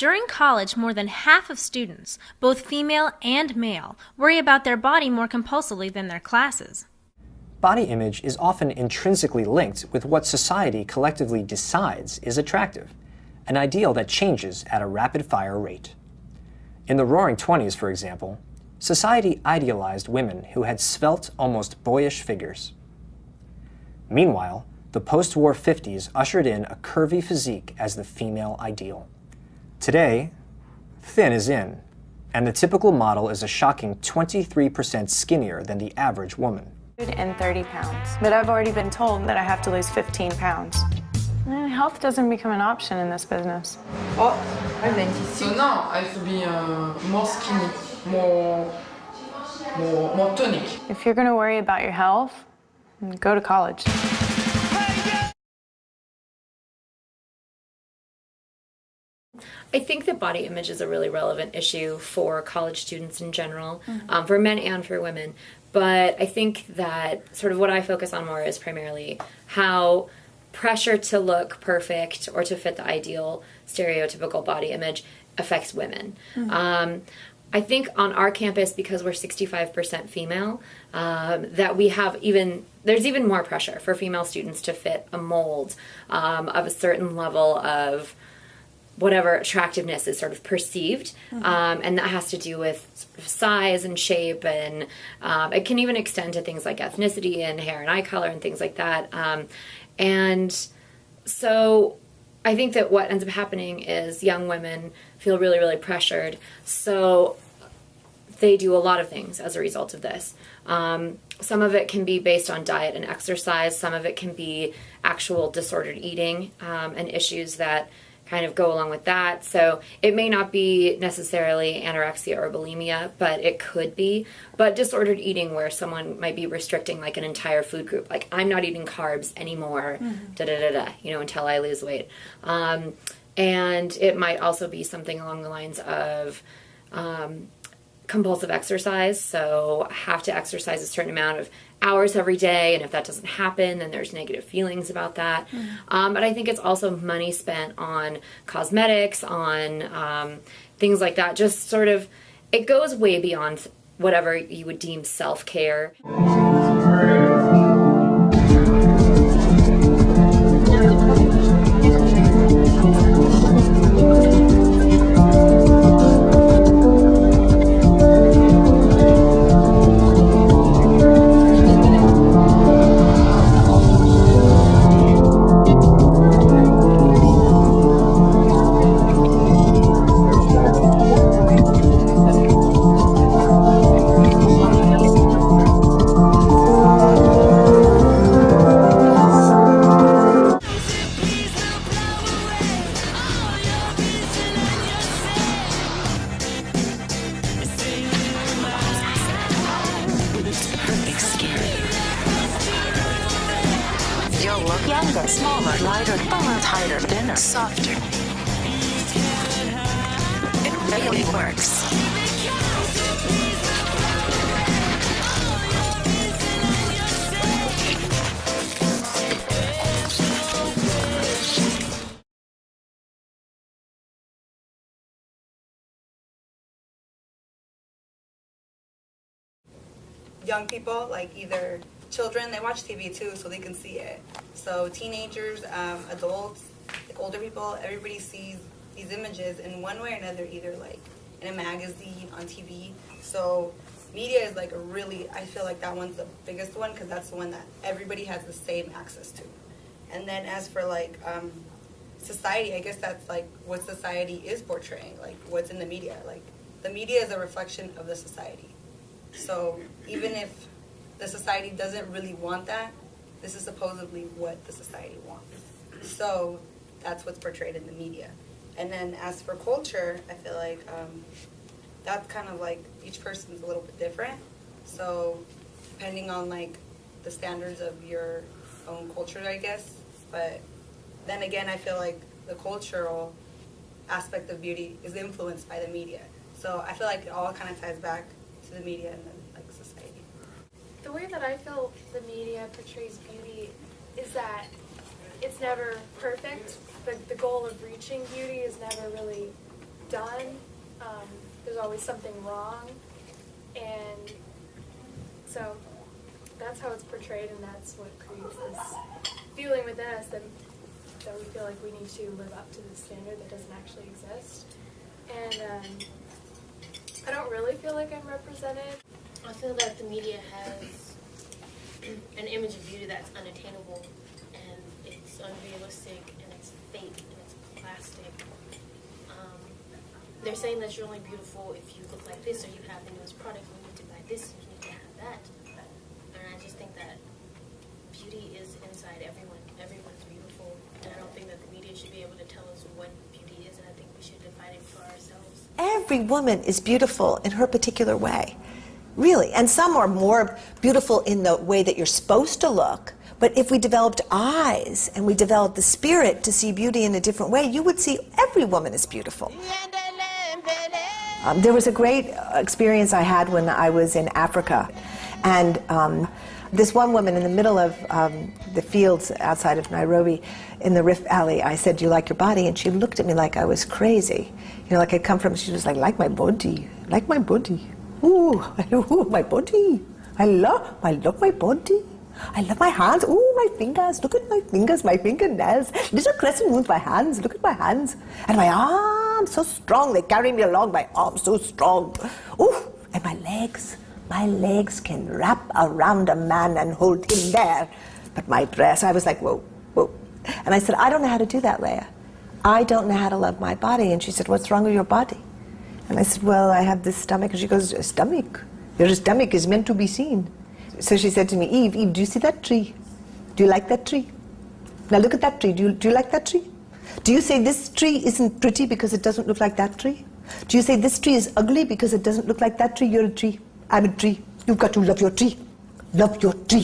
During college, more than half of students, both female and male, worry about their body more compulsively than their classes. Body image is often intrinsically linked with what society collectively decides is attractive, an ideal that changes at a rapid-fire rate. In the Roaring Twenties, for example, society idealized women who had svelte, almost boyish figures. Meanwhile, the post-war 50s ushered in a curvy physique as the female ideal. Today, thin is in, and the typical model is a shocking 23% skinnier than the average woman. And 30 pounds. But I've already been told that I have to lose 15 pounds. Health doesn't become an option in this business. Oh, so now I have to be more skinny, more tonic. If you're going to worry about your health, go to college. I think that body image is a really relevant issue for college students in general, for men and for women. But I think that sort of what I focus on more is primarily how pressure to look perfect or to fit the ideal stereotypical body image affects women. I think on our campus, because we're 65% female, that we have there's even more pressure for female students to fit a mold of a certain level of whatever attractiveness is sort of perceived, and that has to do with size and shape, and it can even extend to things like ethnicity and hair and eye color and things like that. And so I think that what ends up happening is young women feel really, really pressured, so they do a lot of things as a result of this. Some of it can be based on diet and exercise, some of it can be actual disordered eating and issues that kind of go along with that. So it may not be necessarily anorexia or bulimia, but it could be. But disordered eating, where someone might be restricting like an entire food group, like I'm not eating carbs anymore, until I lose weight. And it might also be something along the lines of compulsive exercise. So have to exercise a certain amount of hours every day, and if that doesn't happen, then there's negative feelings about that. But I think it's also money spent on cosmetics, on things like that. Just sort of, it goes way beyond whatever you would deem self-care. You'll look younger, smaller, lighter, fuller, tighter, thinner, softer. It really works. Young people, like either children, they watch TV too, so they can see it. So teenagers, adults, like older people, everybody sees these images in one way or another, either like in a magazine, on TV. So media is like I feel like that one's the biggest one, because that's the one that everybody has the same access to. And then as for like society, I guess that's like what society is portraying, like what's in the media. Like the media is a reflection of the society. So even if the society doesn't really want that, this is supposedly what the society wants. So that's what's portrayed in the media. And then as for culture, I feel like that's kind of like each person's a little bit different. So depending on like the standards of your own culture, I guess. But then again, I feel like the cultural aspect of beauty is influenced by the media. So I feel like it all kind of ties back to the media and then like society. The way that I feel the media portrays beauty is that it's never perfect. The goal of reaching beauty is never really done, there's always something wrong, and so that's how it's portrayed, and that's what creates this feeling within us that we feel like we need to live up to this standard that doesn't actually exist. And I don't really feel like I'm represented. I feel that the media has an image of beauty that's unattainable, and it's unrealistic, and it's fake, and it's plastic. They're saying that you're only beautiful if you look like this, or you have the newest product, you need to buy this, you need to have that. And I just think that beauty is inside everyone. Everyone's beautiful, and I don't think that the media should be able to tell us what beauty is, and I think we should define it for ourselves. Every woman is beautiful in her particular way, really. And some are more beautiful in the way that you're supposed to look. But if we developed eyes and we developed the spirit to see beauty in a different way, you would see every woman is beautiful. There was a great experience I had when I was in Africa. And this one woman in the middle of the fields outside of Nairobi in the Rift Valley, I said, "Do you like your body?" And she looked at me like I was crazy. You know, like I'd come from, she was like my body, like my body. Ooh, ooh, my body. I love my body. I love my hands. Ooh, my fingers. Look at my fingers, my fingernails. Little crescent moons, my hands. Look at my hands. And my arms, so strong. They carry me along, my arms so strong. Ooh, and my legs. My legs can wrap around a man and hold him there. But my dress, I was like, whoa, whoa. And I said, I don't know how to do that, Leah. I don't know how to love my body. And she said, what's wrong with your body? And I said, well, I have this stomach. And she goes, stomach? Your stomach is meant to be seen. So she said to me, Eve, do you see that tree? Do you like that tree? Now look at that tree. Do you like that tree? Do you say this tree isn't pretty because it doesn't look like that tree? Do you say this tree is ugly because it doesn't look like that tree? You're a tree. I'm a tree. You've got to love your tree. Love your tree.